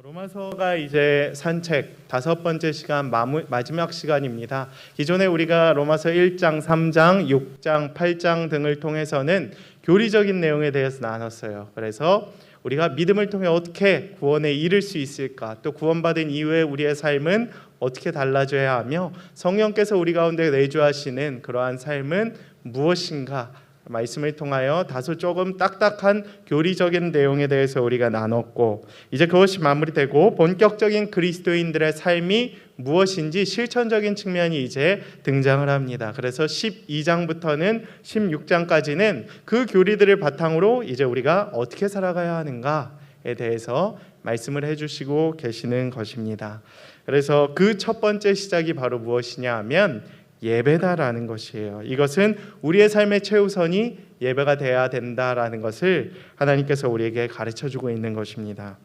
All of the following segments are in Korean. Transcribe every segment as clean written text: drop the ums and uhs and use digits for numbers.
로마서가 이제 산책 5번째 시간 마지막 시간입니다. 기존에 우리가 로마서 1장, 3장, 6장, 8장 등을 통해서는 교리적인 내용에 대해서 나눴어요. 그래서 우리가 믿음을 통해 어떻게 구원에 이를 수 있을까, 또 구원받은 이후에 우리의 삶은 어떻게 달라져야 하며 성령께서 우리 가운데 내주하시는 그러한 삶은 무엇인가, 말씀을 통하여 다소 조금 딱딱한 교리적인 내용에 대해서 우리가 나눴고, 이제 그것이 마무리되고 본격적인 그리스도인들의 삶이 무엇인지 실천적인 측면이 이제 등장을 합니다. 그래서 12장부터는 16장까지는 그 교리들을 바탕으로 이제 우리가 어떻게 살아가야 하는가에 대해서 말씀을 해주시고 계시는 것입니다. 그래서 그 첫 번째 시작이 바로 무엇이냐 하면 예배다라는 것이에요. 이것은 우리의 삶의 최우선이 예배가 되어야 된다라는 것을 하나님께서 우리에게 가르쳐주고 있는 것입니다.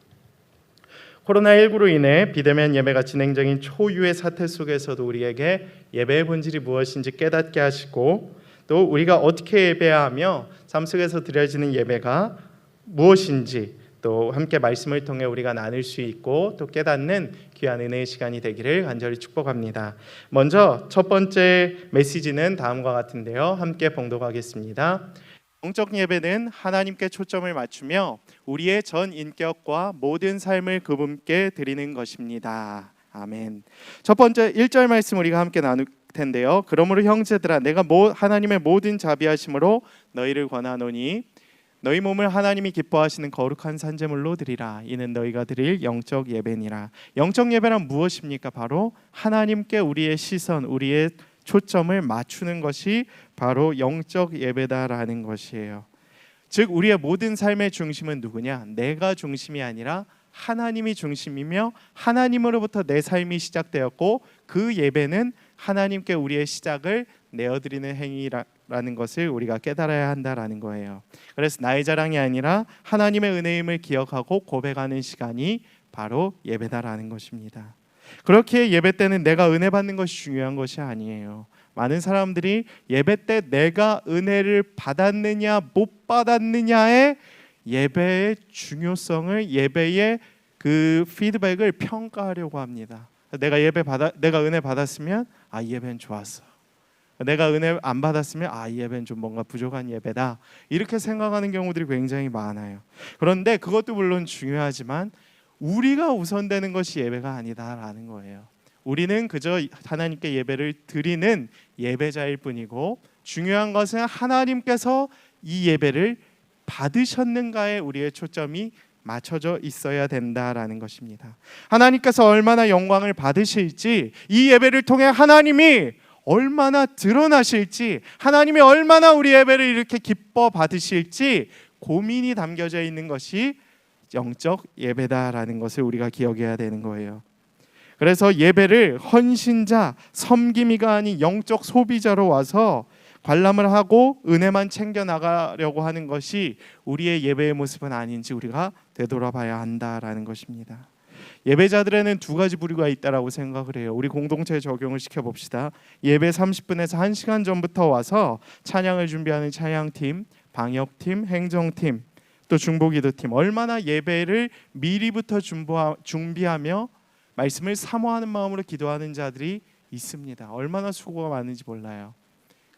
코로나19로 인해 비대면 예배가 진행 중인 초유의 사태 속에서도 우리에게 예배의 본질이 무엇인지 깨닫게 하시고, 또 우리가 어떻게 예배해야 하며 삶 속에서 드려지는 예배가 무엇인지 또 함께 말씀을 통해 우리가 나눌 수 있고 또 깨닫는 귀한 은혜의 시간이 되기를 간절히 축복합니다. 먼저 첫 번째 메시지는 다음과 같은데요. 함께 봉독하겠습니다. 영적 예배는 하나님께 초점을 맞추며 우리의 전 인격과 모든 삶을 그분께 드리는 것입니다. 아멘. 첫 번째 1절 말씀 우리가 함께 나눌 텐데요. 그러므로 형제들아, 내가 하나님의 모든 자비하심으로 너희를 권하노니 너희 몸을 하나님이 기뻐하시는 거룩한 산제물로 드리라. 이는 너희가 드릴 영적 예배니라. 영적 예배란 무엇입니까? 바로 하나님께 우리의 시선, 우리의 초점을 맞추는 것이 바로 영적 예배다라는 것이에요. 즉 우리의 모든 삶의 중심은 누구냐? 내가 중심이 아니라 하나님이 중심이며 하나님으로부터 내 삶이 시작되었고, 그 예배는 하나님께 우리의 시작을 내어드리는 행위라는 것을 우리가 깨달아야 한다라는 거예요. 그래서 나의 자랑이 아니라 하나님의 은혜임을 기억하고 고백하는 시간이 바로 예배다라는 것입니다. 그렇게 예배 때는 내가 은혜 받는 것이 중요한 것이 아니에요. 많은 사람들이 예배 때 내가 은혜를 받았느냐 못 받았느냐의 예배의 중요성을, 예배의 그 피드백을 평가하려고 합니다. 내가 은혜 받았으면 이 예배는 좋았어. 내가 은혜 안 받았으면 이 예배는 좀 뭔가 부족한 예배다, 이렇게 생각하는 경우들이 굉장히 많아요. 그런데 그것도 물론 중요하지만 우리가 우선되는 것이 예배가 아니다라는 거예요. 우리는 그저 하나님께 예배를 드리는 예배자일 뿐이고, 중요한 것은 하나님께서 이 예배를 받으셨는가에 우리의 초점이 맞춰져 있어야 된다라는 것입니다. 하나님께서 얼마나 영광을 받으실지, 이 예배를 통해 하나님이 얼마나 드러나실지, 하나님이 얼마나 우리 예배를 이렇게 기뻐 받으실지 고민이 담겨져 있는 것이 영적 예배다라는 것을 우리가 기억해야 되는 거예요. 그래서 예배를 헌신자, 섬김이가 아닌 영적 소비자로 와서 관람을 하고 은혜만 챙겨 나가려고 하는 것이 우리의 예배의 모습은 아닌지 우리가 되돌아봐야 한다라는 것입니다. 예배자들에는 두 가지 부류가 있다라고 생각을 해요. 우리 공동체에 적용을 시켜봅시다. 예배 30분에서 1시간 전부터 와서 찬양을 준비하는 찬양팀, 방역팀, 행정팀, 또 중보기도팀, 얼마나 예배를 미리부터 준비하며 말씀을 사모하는 마음으로 기도하는 자들이 있습니다. 얼마나 수고가 많은지 몰라요.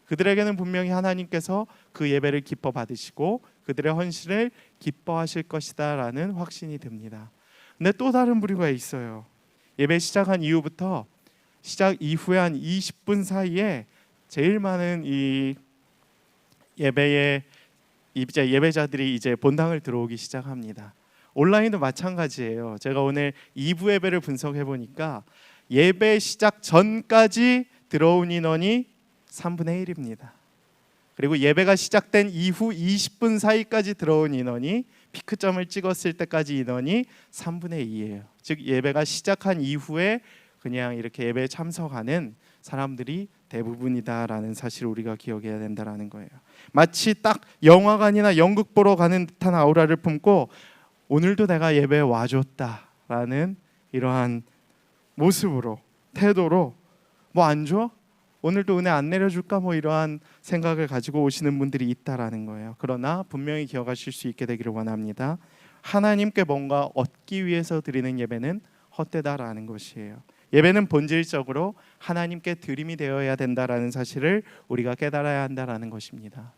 그들에게는 분명히 하나님께서 그 예배를 기뻐 받으시고 그들의 헌신을 기뻐하실 것이다 라는 확신이 듭니다. 근데 또 다른 부류가 있어요. 예배 시작한 이후부터 시작 이후에 한 20분 사이에 제일 많은 이 예배자들이 이제 본당을 들어오기 시작합니다. 온라인도 마찬가지예요. 제가 오늘 2부 예배를 분석해 보니까 예배 시작 전까지 들어온 인원이 3분의 1입니다. 그리고 예배가 시작된 이후 20분 사이까지 들어온 인원이, 피크점을 찍었을 때까지 인원이 3분의 2예요. 즉 예배가 시작한 이후에 그냥 이렇게 예배에 참석하는 사람들이 대부분이다라는 사실을 우리가 기억해야 된다라는 거예요. 마치 딱 영화관이나 연극 보러 가는 듯한 아우라를 품고 오늘도 내가 예배에 와줬다라는 이러한 모습으로, 태도로 뭐 안 줘? 오늘도 은혜 안 내려줄까? 뭐 이러한 생각을 가지고 오시는 분들이 있다라는 거예요. 그러나 분명히 기억하실 수 있게 되기를 원합니다. 하나님께 뭔가 얻기 위해서 드리는 예배는 헛되다라는 것이에요. 예배는 본질적으로 하나님께 드림이 되어야 된다라는 사실을 우리가 깨달아야 한다라는 것입니다.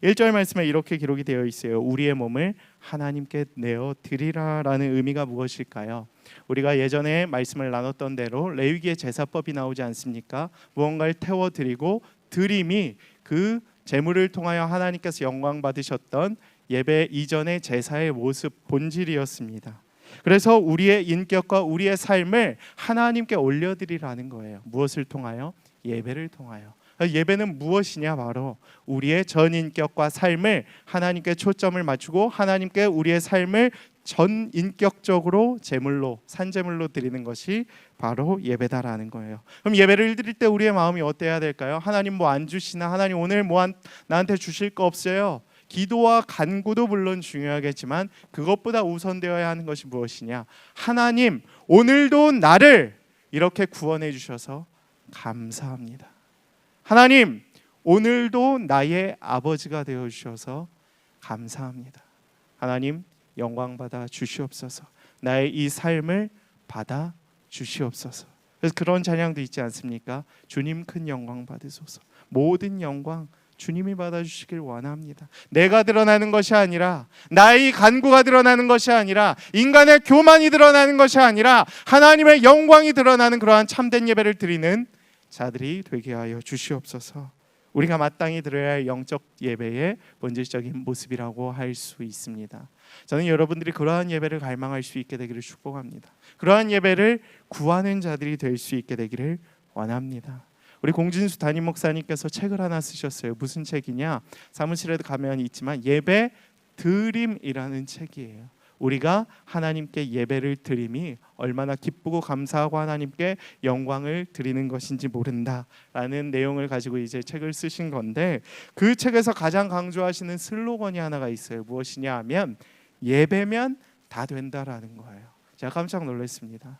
1절 말씀에 이렇게 기록이 되어 있어요. 우리의 몸을 하나님께 내어 드리라라는 의미가 무엇일까요? 우리가 예전에 말씀을 나눴던 대로 레위기의 제사법이 나오지 않습니까? 무언가를 태워 드리고 드림이 그 제물을 통하여 하나님께서 영광 받으셨던 예배 이전의 제사의 모습 본질이었습니다. 그래서 우리의 인격과 우리의 삶을 하나님께 올려드리라는 거예요. 무엇을 통하여? 예배를 통하여. 예배는 무엇이냐? 바로 우리의 전인격과 삶을 하나님께 초점을 맞추고 하나님께 우리의 삶을 전인격적으로 제물로 산제물로 드리는 것이 바로 예배다라는 거예요. 그럼 예배를 드릴 때 우리의 마음이 어때야 될까요? 하나님 뭐 안 주시나? 하나님 오늘 뭐 나한테 주실 거 없어요? 기도와 간구도 물론 중요하겠지만 그것보다 우선되어야 하는 것이 무엇이냐? 하나님 오늘도 나를 이렇게 구원해 주셔서 감사합니다. 하나님 오늘도 나의 아버지가 되어 주셔서 감사합니다. 하나님 영광 받아 주시옵소서. 나의 이 삶을 받아 주시옵소서. 그래서 그런 찬양도 있지 않습니까? 주님 큰 영광 받으소서. 모든 영광 주님이 받아주시길 원합니다. 내가 드러나는 것이 아니라, 나의 간구가 드러나는 것이 아니라, 인간의 교만이 드러나는 것이 아니라 하나님의 영광이 드러나는 그러한 참된 예배를 드리는 자들이 되게 하여 주시옵소서. 우리가 마땅히 드려야 할 영적 예배의 본질적인 모습이라고 할 수 있습니다. 저는 여러분들이 그러한 예배를 갈망할 수 있게 되기를 축복합니다. 그러한 예배를 구하는 자들이 될 수 있게 되기를 원합니다. 우리 공진수 담임 목사님께서 책을 하나 쓰셨어요. 무슨 책이냐? 사무실에도 가면 있지만 예배 드림이라는 책이에요. 우리가 하나님께 예배를 드림이 얼마나 기쁘고 감사하고 하나님께 영광을 드리는 것인지 모른다라는 내용을 가지고 이제 책을 쓰신 건데, 그 책에서 가장 강조하시는 슬로건이 하나가 있어요. 무엇이냐 하면 예배면 다 된다라는 거예요. 제가 깜짝 놀랐습니다.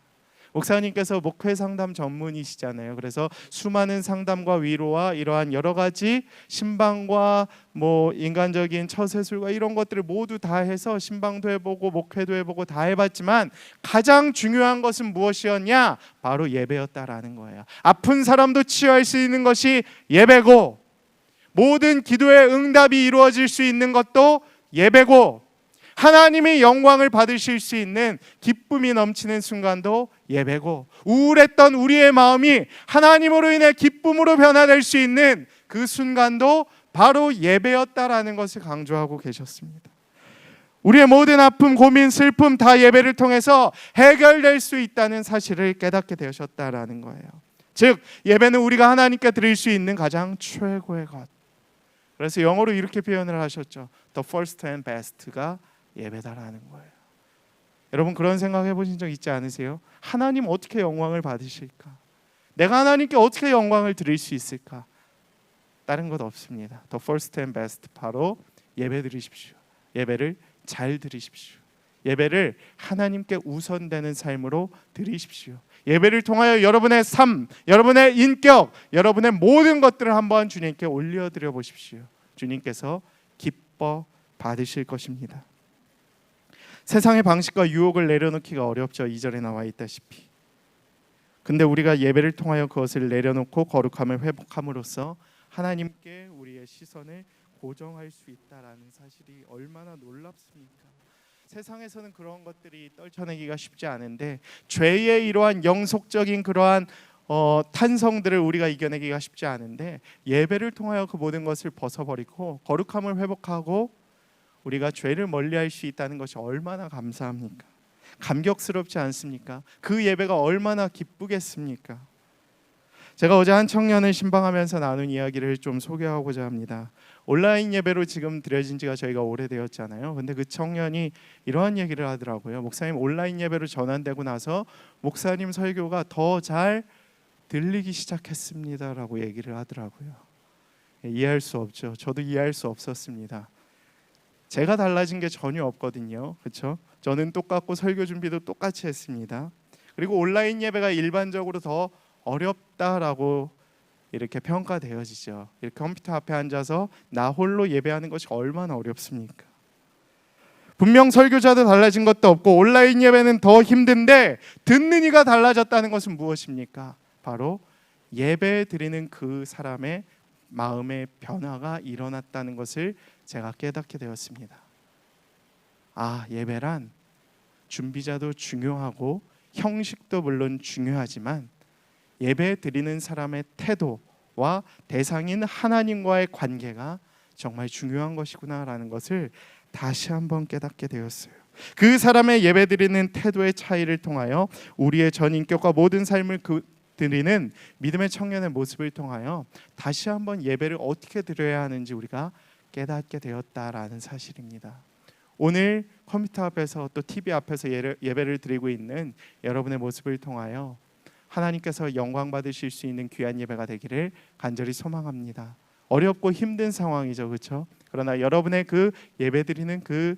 목사님께서 목회 상담 전문이시잖아요. 그래서 수많은 상담과 위로와 이러한 여러 가지 신방과 뭐 인간적인 처세술과 이런 것들을 모두 다 해서 신방도 해보고 목회도 해보고 다 해봤지만 가장 중요한 것은 무엇이었냐? 바로 예배였다라는 거예요. 아픈 사람도 치유할 수 있는 것이 예배고, 모든 기도의 응답이 이루어질 수 있는 것도 예배고, 하나님의 영광을 받으실 수 있는 기쁨이 넘치는 순간도 예배고, 우울했던 우리의 마음이 하나님으로 인해 기쁨으로 변화될 수 있는 그 순간도 바로 예배였다라는 것을 강조하고 계셨습니다. 우리의 모든 아픔, 고민, 슬픔 다 예배를 통해서 해결될 수 있다는 사실을 깨닫게 되셨다라는 거예요. 즉 예배는 우리가 하나님께 드릴 수 있는 가장 최고의 것. 그래서 영어로 이렇게 표현을 하셨죠. The first and best가 예배다라는 거예요. 여러분 그런 생각 해보신 적 있지 않으세요? 하나님 어떻게 영광을 받으실까? 내가 하나님께 어떻게 영광을 드릴 수 있을까? 다른 것 없습니다. The first and best, 바로 예배 드리십시오. 예배를 잘 드리십시오. 예배를 하나님께 우선되는 삶으로 드리십시오. 예배를 통하여 여러분의 삶, 여러분의 인격, 여러분의 모든 것들을 한번 주님께 올려드려 보십시오. 주님께서 기뻐 받으실 것입니다. 세상의 방식과 유혹을 내려놓기가 어렵죠. 2절에 나와 있다시피. 근데 우리가 예배를 통하여 그것을 내려놓고 거룩함을 회복함으로써 하나님께 우리의 시선을 고정할 수 있다라는 사실이 얼마나 놀랍습니까? 세상에서는 그런 것들이 떨쳐내기가 쉽지 않은데, 죄의 이러한 영속적인 그러한 탄성들을 우리가 이겨내기가 쉽지 않은데, 예배를 통하여 그 모든 것을 벗어버리고 거룩함을 회복하고 우리가 죄를 멀리할 수 있다는 것이 얼마나 감사합니까? 감격스럽지 않습니까? 그 예배가 얼마나 기쁘겠습니까? 제가 어제 한 청년을 신방하면서 나눈 이야기를 좀 소개하고자 합니다. 온라인 예배로 지금 드려진 지가 저희가 오래되었잖아요. 근데 그 청년이 이러한 얘기를 하더라고요. 목사님, 온라인 예배로 전환되고 나서 목사님 설교가 더 잘 들리기 시작했습니다라고 얘기를 하더라고요. 이해할 수 없죠. 저도 이해할 수 없었습니다. 제가 달라진 게 전혀 없거든요. 그렇죠? 저는 똑같고 설교 준비도 똑같이 했습니다. 그리고 온라인 예배가 일반적으로 더 어렵다라고 이렇게 평가되어지죠. 이렇게 컴퓨터 앞에 앉아서 나 홀로 예배하는 것이 얼마나 어렵습니까? 분명 설교자도 달라진 것도 없고 온라인 예배는 더 힘든데 듣는 이가 달라졌다는 것은 무엇입니까? 바로 예배 드리는 그 사람의 마음의 변화가 일어났다는 것을 제가 깨닫게 되었습니다. 아, 예배란 준비자도 중요하고 형식도 물론 중요하지만 예배 드리는 사람의 태도와 대상인 하나님과의 관계가 정말 중요한 것이구나라는 것을 다시 한번 깨닫게 되었어요. 그 사람의 예배 드리는 태도의 차이를 통하여 우리의 전 인격과 모든 삶을 드리는 믿음의 청년의 모습을 통하여 다시 한번 예배를 어떻게 드려야 하는지 우리가 깨닫게 되었다라는 사실입니다. 오늘 컴퓨터 앞에서 또 TV 앞에서 예배를 드리고 있는 여러분의 모습을 통하여 하나님께서 영광 받으실 수 있는 귀한 예배가 되기를 간절히 소망합니다. 어렵고 힘든 상황이죠, 그렇죠? 그러나 여러분의 그 예배 드리는 그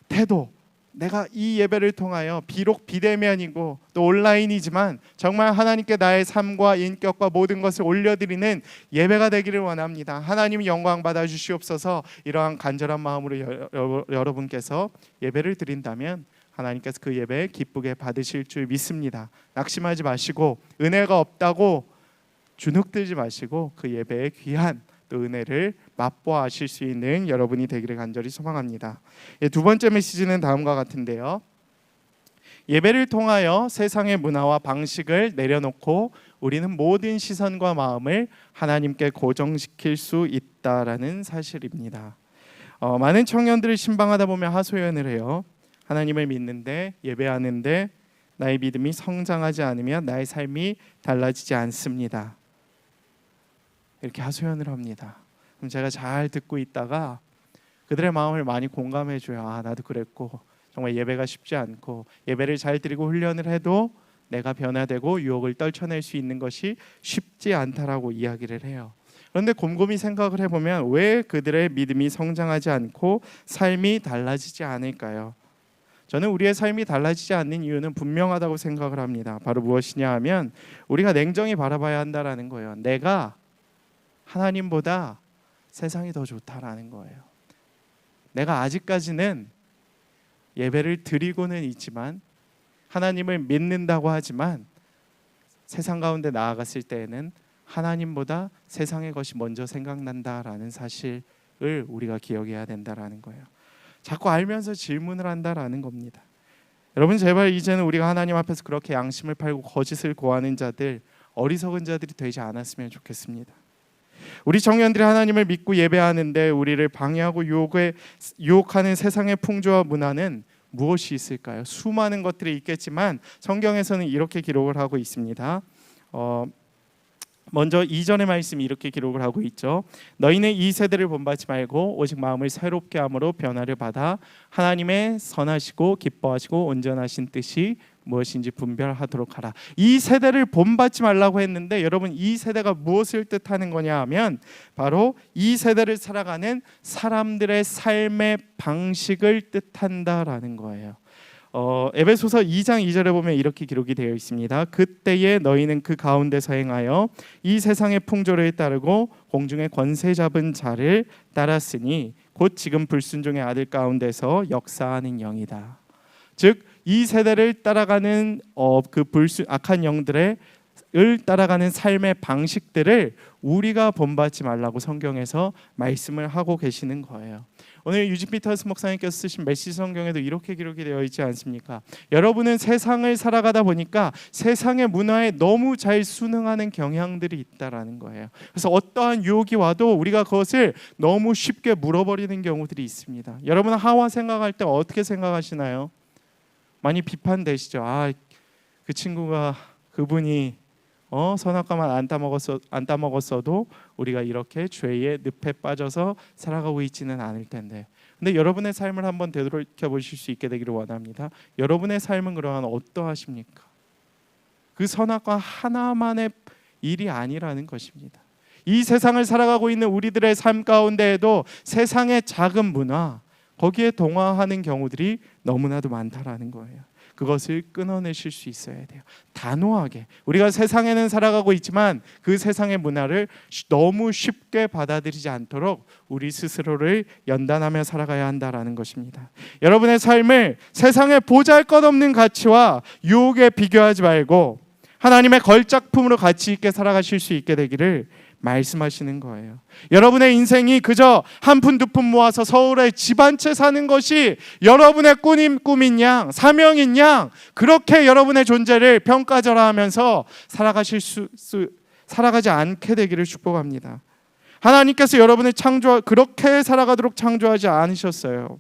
태도, 내가 이 예배를 통하여 비록 비대면이고 또 온라인이지만 정말 하나님께 나의 삶과 인격과 모든 것을 올려드리는 예배가 되기를 원합니다. 하나님 영광 받아 주시옵소서. 이러한 간절한 마음으로 여러분께서 예배를 드린다면 하나님께서 그 예배 기쁘게 받으실 줄 믿습니다. 낙심하지 마시고 은혜가 없다고 주눅들지 마시고 그 예배의 귀한 또 은혜를 맛보아하실 수 있는 여러분이 되기를 간절히 소망합니다. 두 번째 메시지는 다음과 같은데요. 예배를 통하여 세상의 문화와 방식을 내려놓고 우리는 모든 시선과 마음을 하나님께 고정시킬 수 있다라는 사실입니다. 많은 청년들을 신방하다 보면 하소연을 해요. 하나님을 믿는데 예배하는데 나의 믿음이 성장하지 않으면 나의 삶이 달라지지 않습니다. 이렇게 하소연을 합니다. 그럼 제가 잘 듣고 있다가 그들의 마음을 많이 공감해줘요. 아, 나도 그랬고 정말 예배가 쉽지 않고 예배를 잘 드리고 훈련을 해도 내가 변화되고 유혹을 떨쳐낼 수 있는 것이 쉽지 않다라고 이야기를 해요. 그런데 곰곰이 생각을 해보면 왜 그들의 믿음이 성장하지 않고 삶이 달라지지 않을까요? 저는 우리의 삶이 달라지지 않는 이유는 분명하다고 생각을 합니다. 바로 무엇이냐 하면 우리가 냉정히 바라봐야 한다라는 거예요. 내가 하나님보다 세상이 더 좋다라는 거예요. 내가 아직까지는 예배를 드리고는 있지만 하나님을 믿는다고 하지만 세상 가운데 나아갔을 때에는 하나님보다 세상의 것이 먼저 생각난다라는 사실을 우리가 기억해야 된다라는 거예요. 자꾸 알면서 질문을 한다라는 겁니다. 여러분 제발 이제는 우리가 하나님 앞에서 그렇게 양심을 팔고 거짓을 고하는 자들, 어리석은 자들이 되지 않았으면 좋겠습니다. 우리 청년들이 하나님을 믿고 예배하는데 우리를 방해하고 유혹하는 세상의 풍조와 문화는 무엇이 있을까요? 수많은 것들이 있겠지만 성경에서는 이렇게 기록을 하고 있습니다. 먼저 2절의 말씀이 이렇게 기록을 하고 있죠. 너희는 이 세대를 본받지 말고 오직 마음을 새롭게 함으로 변화를 받아 하나님의 선하시고 기뻐하시고 온전하신 뜻이 무엇인지 분별하도록 하라. 이 세대를 본받지 말라고 했는데 여러분 이 세대가 무엇을 뜻하는 거냐 하면 바로 이 세대를 살아가는 사람들의 삶의 방식을 뜻한다라는 거예요. 에베소서 2장 2절에 보면 이렇게 기록이 되어 있습니다. 그때에 너희는 그 가운데서 행하여 이 세상의 풍조를 따르고 공중의 권세 잡은 자를 따랐으니 곧 지금 불순종의 아들 가운데서 역사하는 영이다. 즉 이 세대를 따라가는 그 악한 영들을 따라가는 삶의 방식들을 우리가 본받지 말라고 성경에서 말씀을 하고 계시는 거예요. 오늘 유진 피터스 목사님께서 쓰신 메시지 성경에도 이렇게 기록이 되어 있지 않습니까? 여러분은 세상을 살아가다 보니까 세상의 문화에 너무 잘 순응하는 경향들이 있다라는 거예요. 그래서 어떠한 유혹이 와도 우리가 그것을 너무 쉽게 물어버리는 경우들이 있습니다. 여러분은 하와 생각할 때 어떻게 생각하시나요? 많이 비판되시죠. 아, 그 친구가 그분이 선악과만 안 따먹었어도 우리가 이렇게 죄의 늪에 빠져서 살아가고 있지는 않을 텐데. 근데 여러분의 삶을 한번 되돌이켜 보실 수 있게 되기를 원합니다. 여러분의 삶은 그러한 어떠하십니까? 그 선악과 하나만의 일이 아니라는 것입니다. 이 세상을 살아가고 있는 우리들의 삶 가운데에도 세상의 작은 문화, 거기에 동화하는 경우들이 너무나도 많다라는 거예요. 그것을 끊어내실 수 있어야 돼요. 단호하게. 우리가 세상에는 살아가고 있지만 그 세상의 문화를 너무 쉽게 받아들이지 않도록 우리 스스로를 연단하며 살아가야 한다라는 것입니다. 여러분의 삶을 세상의 보잘것없는 가치와 유혹에 비교하지 말고 하나님의 걸작품으로 가치 있게 살아가실 수 있게 되기를 말씀하시는 거예요. 여러분의 인생이 그저 한 푼 두 푼 모아서 서울에 집 한 채 사는 것이 여러분의 꿈인 양, 사명인 양, 그렇게 여러분의 존재를 평가절하하면서 살아가지 않게 되기를 축복합니다. 하나님께서 여러분을 그렇게 살아가도록 창조하지 않으셨어요.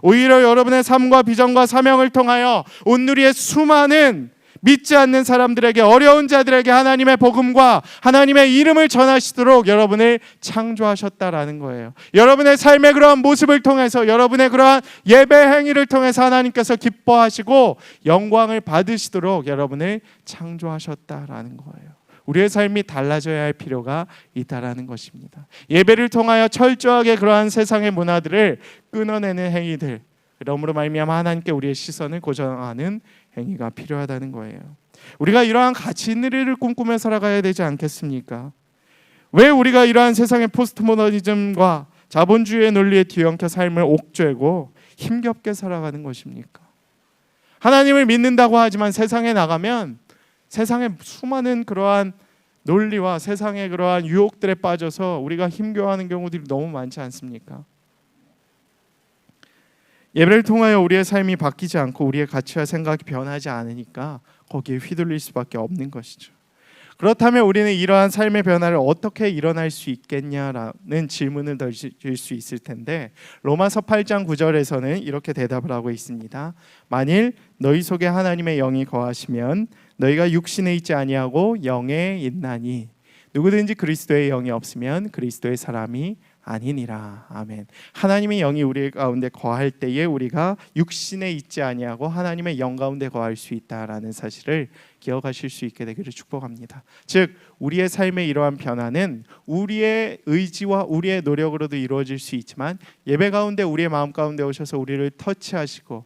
오히려 여러분의 삶과 비전과 사명을 통하여 온누리의 수많은 믿지 않는 사람들에게, 어려운 자들에게 하나님의 복음과 하나님의 이름을 전하시도록 여러분을 창조하셨다라는 거예요. 여러분의 삶의 그러한 모습을 통해서, 여러분의 그러한 예배 행위를 통해서 하나님께서 기뻐하시고 영광을 받으시도록 여러분을 창조하셨다라는 거예요. 우리의 삶이 달라져야 할 필요가 있다라는 것입니다. 예배를 통하여 철저하게 그러한 세상의 문화들을 끊어내는 행위들, 그러므로 말미암아 하나님께 우리의 시선을 고정하는 행위가 필요하다는 거예요. 우리가 이러한 가치 있는 일을 꿈꾸며 살아가야 되지 않겠습니까? 왜 우리가 이러한 세상의 포스트모더니즘과 자본주의의 논리에 뒤엉켜 삶을 옥죄고 힘겹게 살아가는 것입니까? 하나님을 믿는다고 하지만 세상에 나가면 세상의 수많은 그러한 논리와 세상의 그러한 유혹들에 빠져서 우리가 힘겨워하는 경우들이 너무 많지 않습니까? 예배를 통하여 우리의 삶이 바뀌지 않고 우리의 가치와 생각이 변하지 않으니까 거기에 휘둘릴 수밖에 없는 것이죠. 그렇다면 우리는 이러한 삶의 변화를 어떻게 일어날 수 있겠냐라는 질문을 던질 수 있을 텐데, 로마서 8장 9절에서는 이렇게 대답을 하고 있습니다. 만일 너희 속에 하나님의 영이 거하시면 너희가 육신에 있지 아니하고 영에 있나니 누구든지 그리스도의 영이 없으면 그리스도의 사람이 아니니라. 아멘. 하나님의 영이 우리 가운데 거할 때에 우리가 육신에 있지 아니하고 하나님의 영 가운데 거할 수 있다라는 사실을 기억하실 수 있게 되기를 축복합니다. 즉 우리의 삶의 이러한 변화는 우리의 의지와 우리의 노력으로도 이루어질 수 있지만, 예배 가운데 우리의 마음 가운데 오셔서 우리를 터치하시고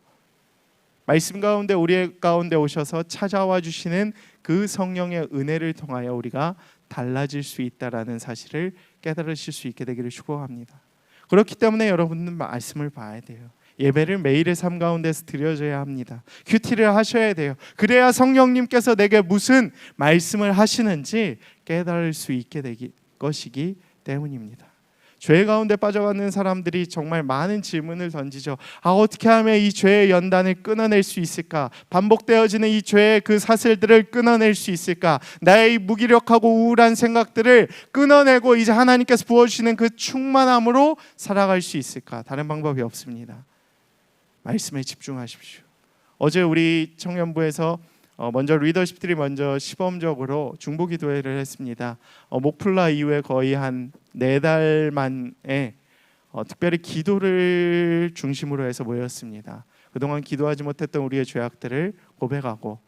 말씀 가운데 우리 가운데 오셔서 찾아와 주시는 그 성령의 은혜를 통하여 우리가 달라질 수 있다라는 사실을 깨달으실 수 있게 되기를 축복합니다. 그렇기 때문에 여러분은 말씀을 봐야 돼요. 예배를 매일의 삶 가운데서 드려줘야 합니다. 큐티를 하셔야 돼요. 그래야 성령님께서 내게 무슨 말씀을 하시는지 깨달을 수 있게 되기 것이기 때문입니다. 죄 가운데 빠져가는 사람들이 정말 많은 질문을 던지죠. 어떻게 하면 이 죄의 연단을 끊어낼 수 있을까? 반복되어지는 이 죄의 그 사슬들을 끊어낼 수 있을까? 나의 무기력하고 우울한 생각들을 끊어내고 이제 하나님께서 부어주시는 그 충만함으로 살아갈 수 있을까? 다른 방법이 없습니다. 말씀에 집중하십시오. 어제 우리 청년부에서 먼저 리더십들이 먼저 시범적으로 중보기도회를 했습니다. 목플라 이후에 거의 한 4달 만에 특별히 기도를 중심으로 해서 모였습니다. 그동안 기도하지 못했던 우리의 죄악들을 고백하고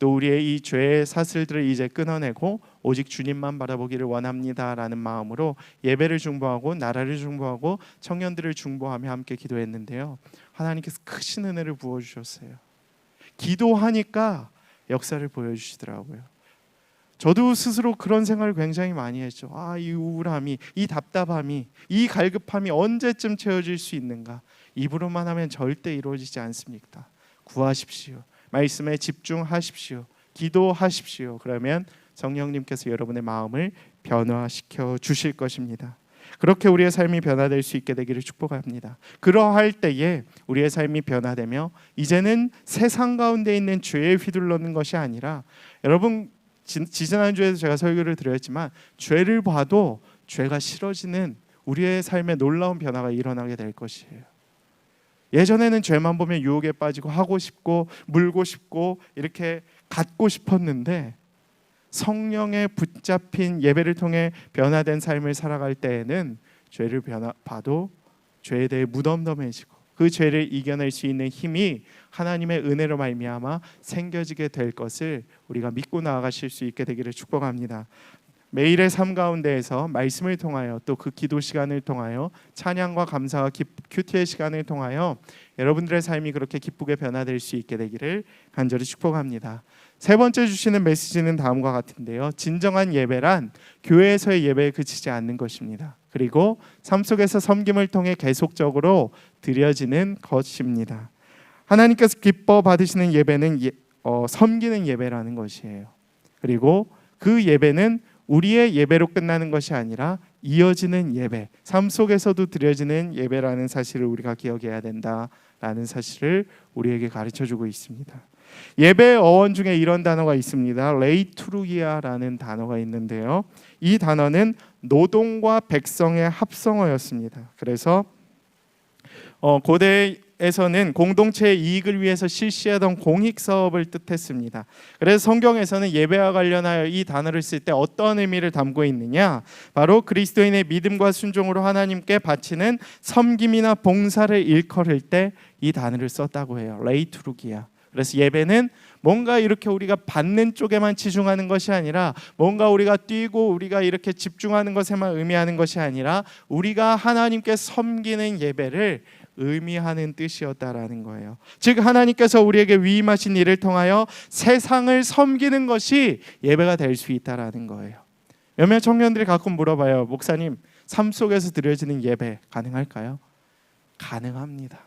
또 우리의 이 죄의 사슬들을 이제 끊어내고 오직 주님만 바라보기를 원합니다라는 마음으로 예배를 중보하고 나라를 중보하고 청년들을 중보하며 함께 기도했는데요. 하나님께서 크신 은혜를 부어주셨어요. 기도하니까 역사를 보여주시더라고요. 저도 스스로 그런 생각을 굉장히 많이 했죠. 이 우울함이, 이 답답함이, 이 갈급함이 언제쯤 채워질 수 있는가? 입으로만 하면 절대 이루어지지 않습니다. 구하십시오. 말씀에 집중하십시오. 기도하십시오. 그러면 성령님께서 여러분의 마음을 변화시켜 주실 것입니다. 그렇게 우리의 삶이 변화될 수 있게 되기를 축복합니다. 그러할 때에 우리의 삶이 변화되며 이제는 세상 가운데 있는 죄에 휘둘르는 것이 아니라, 여러분 지지난주에도 제가 설교를 드렸지만 죄를 봐도 죄가 싫어지는 우리의 삶에 놀라운 변화가 일어나게 될 것이에요. 예전에는 죄만 보면 유혹에 빠지고 하고 싶고 물고 싶고 이렇게 갖고 싶었는데, 성령에 붙잡힌 예배를 통해 변화된 삶을 살아갈 때에는 죄를 봐도 죄에 대해 무덤덤해지고 그 죄를 이겨낼 수 있는 힘이 하나님의 은혜로 말미암아 생겨지게 될 것을 우리가 믿고 나아가실 수 있게 되기를 축복합니다. 매일의 삶 가운데에서 말씀을 통하여 또 그 기도 시간을 통하여 찬양과 감사와 큐티의 시간을 통하여 여러분들의 삶이 그렇게 기쁘게 변화될 수 있게 되기를 간절히 축복합니다. 세 번째 주시는 메시지는 다음과 같은데요. 진정한 예배란 교회에서의 예배에 그치지 않는 것입니다. 그리고 삶 속에서 섬김을 통해 계속적으로 드려지는 것입니다. 하나님께서 기뻐 받으시는 예배는 섬기는 예배라는 것이에요. 그리고 그 예배는 우리의 예배로 끝나는 것이 아니라 이어지는 예배, 삶 속에서도 드려지는 예배라는 사실을 우리가 기억해야 된다라는 사실을 우리에게 가르쳐주고 있습니다. 예배의 어원 중에 이런 단어가 있습니다. 레이투루기아라는 단어가 있는데요. 이 단어는 노동과 백성의 합성어였습니다. 그래서 고대에서는 공동체의 이익을 위해서 실시하던 공익 사업을 뜻했습니다. 그래서 성경에서는 예배와 관련하여 이 단어를 쓸 때 어떤 의미를 담고 있느냐? 바로 그리스도인의 믿음과 순종으로 하나님께 바치는 섬김이나 봉사를 일컬을 때 이 단어를 썼다고 해요. 레이투루기아. 그래서 예배는 뭔가 이렇게 우리가 받는 쪽에만 치중하는 것이 아니라 뭔가 우리가 뛰고 우리가 이렇게 집중하는 것에만 의미하는 것이 아니라 우리가 하나님께 섬기는 예배를 의미하는 뜻이었다라는 거예요. 즉 하나님께서 우리에게 위임하신 일을 통하여 세상을 섬기는 것이 예배가 될 수 있다라는 거예요. 몇몇 청년들이 가끔 물어봐요. 목사님, 삶 속에서 드려지는 예배 가능할까요? 가능합니다.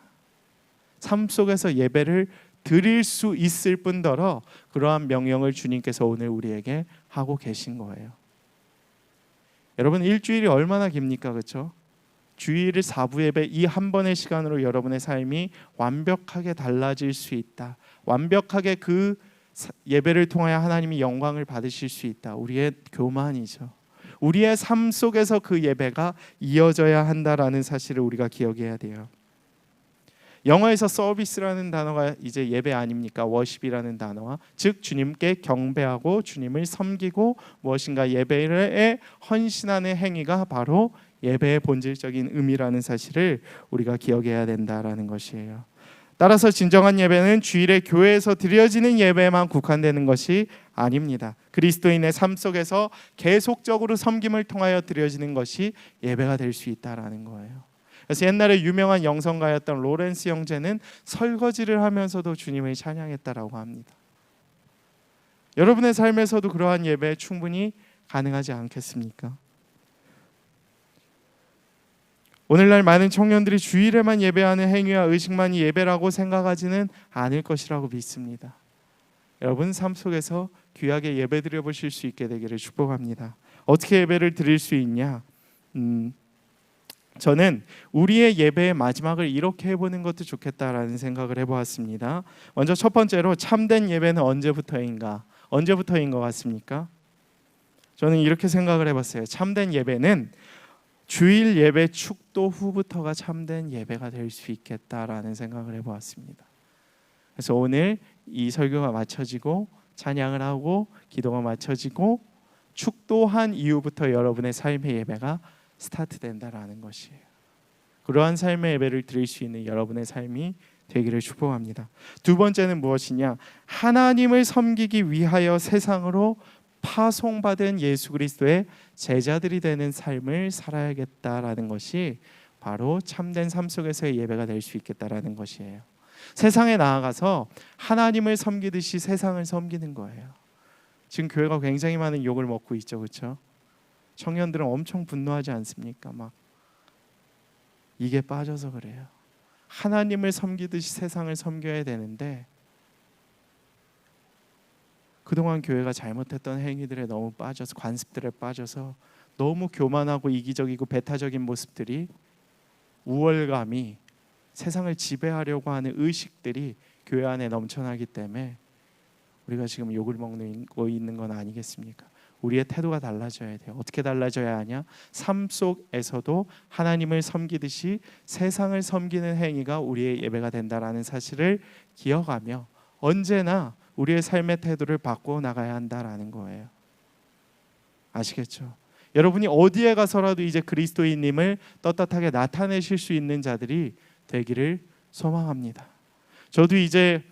삶 속에서 예배를 드릴 수 있을 뿐더러 그러한 명령을 주님께서 오늘 우리에게 하고 계신 거예요. 여러분, 일주일이 얼마나 깁니까? 그렇죠? 주일을 4부 예배 이 한 번의 시간으로 여러분의 삶이 완벽하게 달라질 수 있다. 완벽하게 그 예배를 통하여 하나님이 영광을 받으실 수 있다. 우리의 교만이죠. 우리의 삶 속에서 그 예배가 이어져야 한다라는 사실을 우리가 기억해야 돼요. 영어에서 서비스라는 단어가 이제 예배 아닙니까? 워십이라는 단어와 즉 주님께 경배하고 주님을 섬기고 무엇인가 예배에 헌신하는 행위가 바로 예배의 본질적인 의미라는 사실을 우리가 기억해야 된다라는 것이에요. 따라서 진정한 예배는 주일에 교회에서 드려지는 예배에만 국한되는 것이 아닙니다. 그리스도인의 삶 속에서 계속적으로 섬김을 통하여 드려지는 것이 예배가 될 수 있다라는 거예요. 그래서 옛날에 유명한 영성가였던 로렌스 형제는 설거지를 하면서도 주님을 찬양했다라고 합니다. 여러분의 삶에서도 그러한 예배 충분히 가능하지 않겠습니까? 오늘날 많은 청년들이 주일에만 예배하는 행위와 의식만이 예배라고 생각하지는 않을 것이라고 믿습니다. 여러분 삶 속에서 귀하게 예배 드려 보실 수 있게 되기를 축복합니다. 어떻게 예배를 드릴 수 있냐? 저는 우리의 예배의 마지막을 이렇게 해보는 것도 좋겠다라는 생각을 해보았습니다. 먼저 첫 번째로 참된 예배는 언제부터인가? 언제부터인 것 같습니까? 저는 이렇게 생각을 해봤어요. 참된 예배는 주일 예배 축도 후부터가 참된 예배가 될 수 있겠다라는 생각을 해보았습니다. 그래서 오늘 이 설교가 마쳐지고 찬양을 하고 기도가 마쳐지고 축도한 이후부터 여러분의 삶의 예배가 스타트된다라는 것이에요. 그러한 삶의 예배를 드릴 수 있는 여러분의 삶이 되기를 축복합니다. 두 번째는 무엇이냐? 하나님을 섬기기 위하여 세상으로 파송받은 예수 그리스도의 제자들이 되는 삶을 살아야겠다라는 것이 바로 참된 삶 속에서의 예배가 될 수 있겠다라는 것이에요. 세상에 나아가서 하나님을 섬기듯이 세상을 섬기는 거예요. 지금 교회가 굉장히 많은 욕을 먹고 있죠, 그렇죠? 청년들은 엄청 분노하지 않습니까? 막 이게 빠져서 그래요. 하나님을 섬기듯이 세상을 섬겨야 되는데 그동안 교회가 잘못했던 행위들에 너무 빠져서 관습들에 빠져서 너무 교만하고 이기적이고 배타적인 모습들이 우월감이 세상을 지배하려고 하는 의식들이 교회 안에 넘쳐나기 때문에 우리가 지금 욕을 먹고 있는 건 아니겠습니까? 우리의 태도가 달라져야 돼요. 어떻게 달라져야 하냐? 삶 속에서도 하나님을 섬기듯이 세상을 섬기는 행위가 우리의 예배가 된다라는 사실을 기억하며 언제나 우리의 삶의 태도를 바꿔 나가야 한다라는 거예요. 아시겠죠? 여러분이 어디에 가서라도 이제 그리스도인님을 떳떳하게 나타내실 수 있는 자들이 되기를 소망합니다. 저도 이제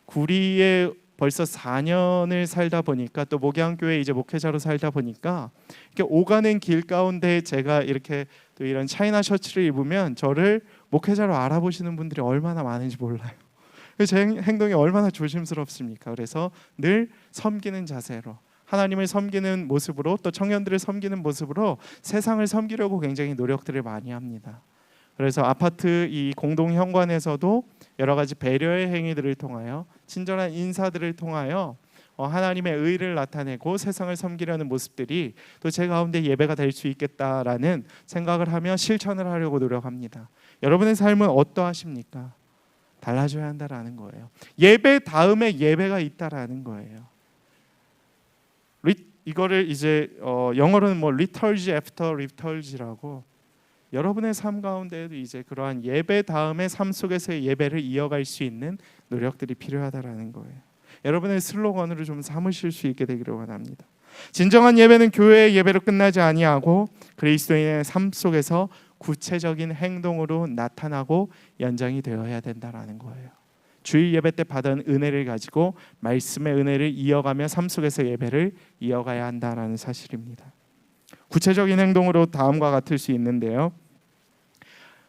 구리에 벌써 4년을 살다 보니까 또 목양교회 이제 목회자로 살다 보니까 이렇게 오가는 길 가운데 제가 이렇게 또 이런 차이나 셔츠를 입으면 저를 목회자로 알아보시는 분들이 얼마나 많은지 몰라요. 제 행동이 얼마나 조심스럽습니까? 그래서 늘 섬기는 자세로, 하나님을 섬기는 모습으로, 또 청년들을 섬기는 모습으로 세상을 섬기려고 굉장히 노력들을 많이 합니다. 그래서 아파트 이 공동 현관에서도 여러 가지 배려의 행위들을 통하여, 친절한 인사들을 통하여 하나님의 의를 나타내고 세상을 섬기려는 모습들이 또 제 가운데 예배가 될 수 있겠다라는 생각을 하며 실천을 하려고 노력합니다. 여러분의 삶은 어떠하십니까? 달라져야 한다라는 거예요. 예배 다음에 예배가 있다라는 거예요. 이거를 이제 영어로는 뭐 liturgy after liturgy라고, 여러분의 삶 가운데에도 이제 그러한 예배 다음에 삶 속에서의 예배를 이어갈 수 있는 노력들이 필요하다라는 거예요. 여러분의 슬로건으로 좀 삼으실 수 있게 되기를 원합니다. 진정한 예배는 교회의 예배로 끝나지 아니하고 그리스도인의 삶 속에서 구체적인 행동으로 나타나고 연장이 되어야 된다라는 거예요. 주일 예배 때 받은 은혜를 가지고 말씀의 은혜를 이어가며 삶 속에서 예배를 이어가야 한다라는 사실입니다. 구체적인 행동으로 다음과 같을 수 있는데요.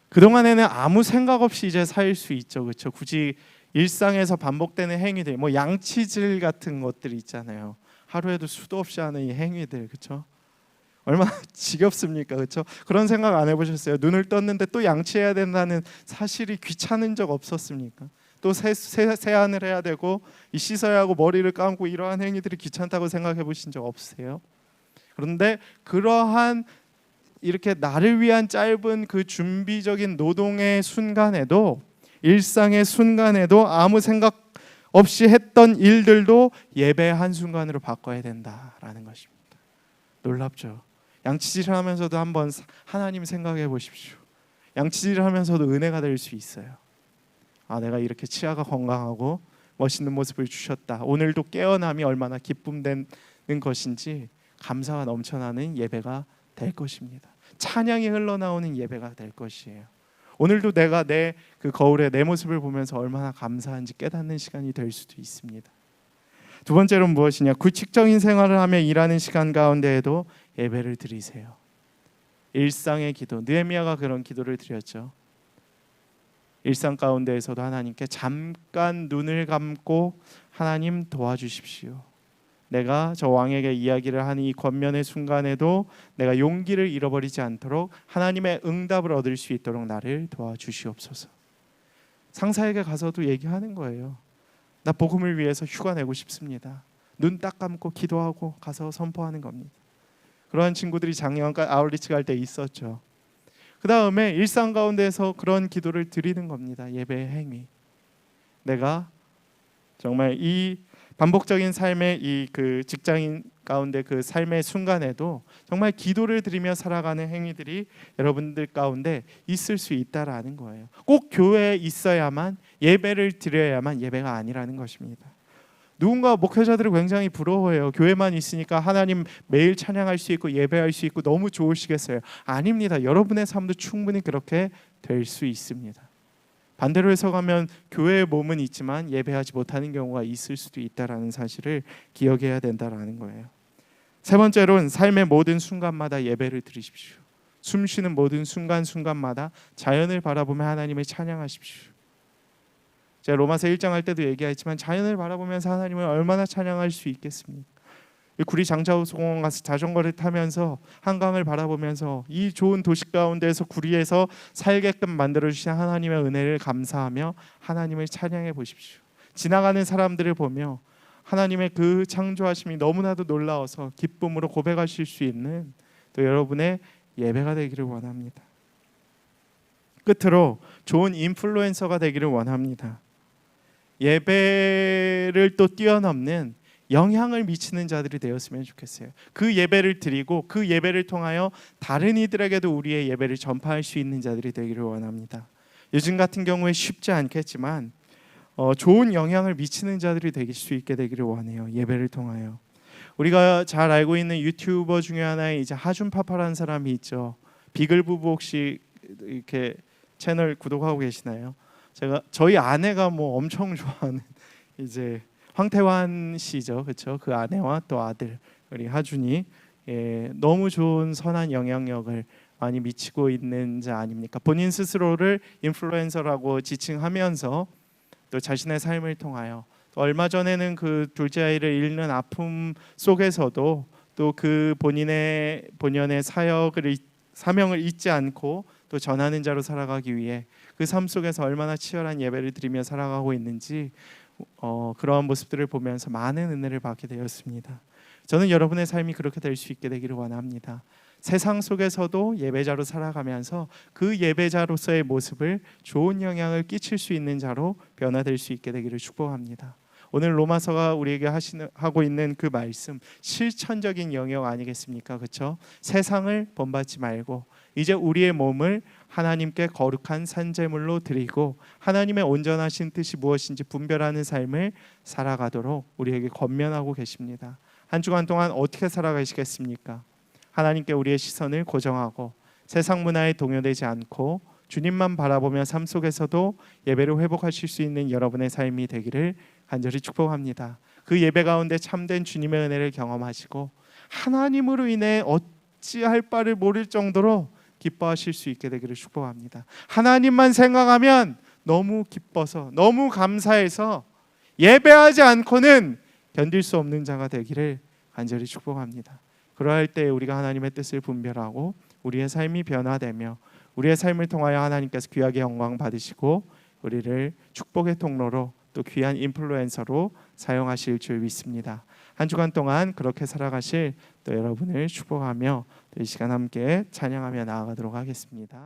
그동안에는 아무 생각 없이 이제 살 수 있죠. 그렇죠? 굳이 일상에서 반복되는 행위들, 뭐 양치질 같은 것들이 있잖아요. 하루에도 수도 없이 하는 이 행위들, 그렇죠? 얼마나 지겹습니까, 그렇죠? 그런 생각 안 해보셨어요? 눈을 떴는데 또 양치해야 된다는 사실이 귀찮은 적 없었습니까? 또 세안을 해야 되고 씻어야 하고 머리를 감고 이러한 행위들이 귀찮다고 생각해 보신 적 없으세요? 그런데 그러한 이렇게 나를 위한 짧은 그 준비적인 노동의 순간에도, 일상의 순간에도 아무 생각 없이 했던 일들도 예배의 한순간으로 바꿔야 된다라는 것입니다. 놀랍죠? 양치질을 하면서도 한번 하나님 생각해 보십시오. 양치질을 하면서도 은혜가 될 수 있어요. 아, 내가 이렇게 치아가 건강하고 멋있는 모습을 주셨다. 오늘도 깨어남이 얼마나 기쁨되는 것인지 감사가 넘쳐나는 예배가 될 것입니다. 찬양이 흘러나오는 예배가 될 것이에요. 오늘도 내가 내 그 거울에 내 모습을 보면서 얼마나 감사한지 깨닫는 시간이 될 수도 있습니다. 두 번째로는 무엇이냐? 규칙적인 생활을 하며 일하는 시간 가운데에도 예배를 드리세요. 일상의 기도, 느헤미야가 그런 기도를 드렸죠. 일상 가운데에서도 하나님께 잠깐 눈을 감고 하나님 도와주십시오. 내가 저 왕에게 이야기를 하는 이 권면의 순간에도 내가 용기를 잃어버리지 않도록 하나님의 응답을 얻을 수 있도록 나를 도와주시옵소서. 상사에게 가서도 얘기하는 거예요. 나 복음을 위해서 휴가 내고 싶습니다. 눈 딱 감고 기도하고 가서 선포하는 겁니다. 그러한 친구들이 작년까지 아울리치 갈 때 있었죠. 그 다음에 일상 가운데서 그런 기도를 드리는 겁니다. 예배의 행위. 내가 정말 이 반복적인 삶의 이 그 직장인 가운데 그 삶의 순간에도 정말 기도를 드리며 살아가는 행위들이 여러분들 가운데 있을 수 있다라는 거예요. 꼭 교회에 있어야만, 예배를 드려야만 예배가 아니라는 것입니다. 누군가 목회자들을 굉장히 부러워해요. 교회만 있으니까 하나님 매일 찬양할 수 있고 예배할 수 있고 너무 좋으시겠어요? 아닙니다. 여러분의 삶도 충분히 그렇게 될 수 있습니다. 반대로 해석하면 교회의 몸은 있지만 예배하지 못하는 경우가 있을 수도 있다라는 사실을 기억해야 된다라는 거예요. 세 번째로는 삶의 모든 순간마다 예배를 드리십시오. 숨 쉬는 모든 순간순간마다 자연을 바라보며 하나님을 찬양하십시오. 제가 로마서 1장 할 때도 얘기했지만 자연을 바라보면서 하나님을 얼마나 찬양할 수 있겠습니까? 구리 장차우공원 가서 자전거를 타면서 한강을 바라보면서 이 좋은 도시 가운데에서 구리에서 살게끔 만들어주신 하나님의 은혜를 감사하며 하나님을 찬양해 보십시오. 지나가는 사람들을 보며 하나님의 그 창조하심이 너무나도 놀라워서 기쁨으로 고백하실 수 있는 또 여러분의 예배가 되기를 원합니다. 끝으로 좋은 인플루엔서가 되기를 원합니다. 예배를 또 뛰어넘는 영향을 미치는 자들이 되었으면 좋겠어요. 그 예배를 드리고 그 예배를 통하여 다른 이들에게도 우리의 예배를 전파할 수 있는 자들이 되기를 원합니다. 요즘 같은 경우에 쉽지 않겠지만 좋은 영향을 미치는 자들이 될 수 있게 되기를 원해요. 예배를 통하여. 우리가 잘 알고 있는 유튜버 중에 하나의 이제 하준파파라는 사람이 있죠. 비글 부부 혹시 이렇게 채널 구독하고 계시나요? 저희 아내가 뭐 엄청 좋아하는 이제 황태환 씨죠, 그렇죠? 그 아내와 또 아들 우리 하준이 너무 좋은 선한 영향력을 많이 미치고 있는 자 아닙니까? 본인 스스로를 인플루엔서라고 지칭하면서 또 자신의 삶을 통하여 또 얼마 전에는 그 둘째 아이를 잃는 아픔 속에서도 또 그 본연의 사명을 잊지 않고 또 전하는 자로 살아가기 위해 그 삶 속에서 얼마나 치열한 예배를 드리며 살아가고 있는지 그러한 모습들을 보면서 많은 은혜를 받게 되었습니다. 저는 여러분의 삶이 그렇게 될 수 있게 되기를 원합니다. 세상 속에서도 예배자로 살아가면서 그 예배자로서의 모습을 좋은 영향을 끼칠 수 있는 자로 변화될 수 있게 되기를 축복합니다. 오늘 로마서가 우리에게 하고 있는 그 말씀 실천적인 영역 아니겠습니까? 그렇죠? 세상을 본받지 말고 이제 우리의 몸을 하나님께 거룩한 산제물로 드리고 하나님의 온전하신 뜻이 무엇인지 분별하는 삶을 살아가도록 우리에게 권면하고 계십니다. 한 주간 동안 어떻게 살아가시겠습니까? 하나님께 우리의 시선을 고정하고 세상 문화에 동요되지 않고 주님만 바라보며 삶 속에서도 예배를 회복하실 수 있는 여러분의 삶이 되기를 간절히 축복합니다. 그 예배 가운데 참된 주님의 은혜를 경험하시고 하나님으로 인해 어찌할 바를 모를 정도로 기뻐하실 수 있게 되기를 축복합니다. 하나님만 생각하면 너무 기뻐서 너무 감사해서 예배하지 않고는 견딜 수 없는 자가 되기를 간절히 축복합니다. 그러할 때 우리가 하나님의 뜻을 분별하고 우리의 삶이 변화되며 우리의 삶을 통하여 하나님께서 귀하게 영광 받으시고 우리를 축복의 통로로 또 귀한 인플루엔서로 사용하실 줄 믿습니다. 한 주간 동안 그렇게 살아가실 또 여러분을 축복하며 또 이 시간 함께 찬양하며 나아가도록 하겠습니다.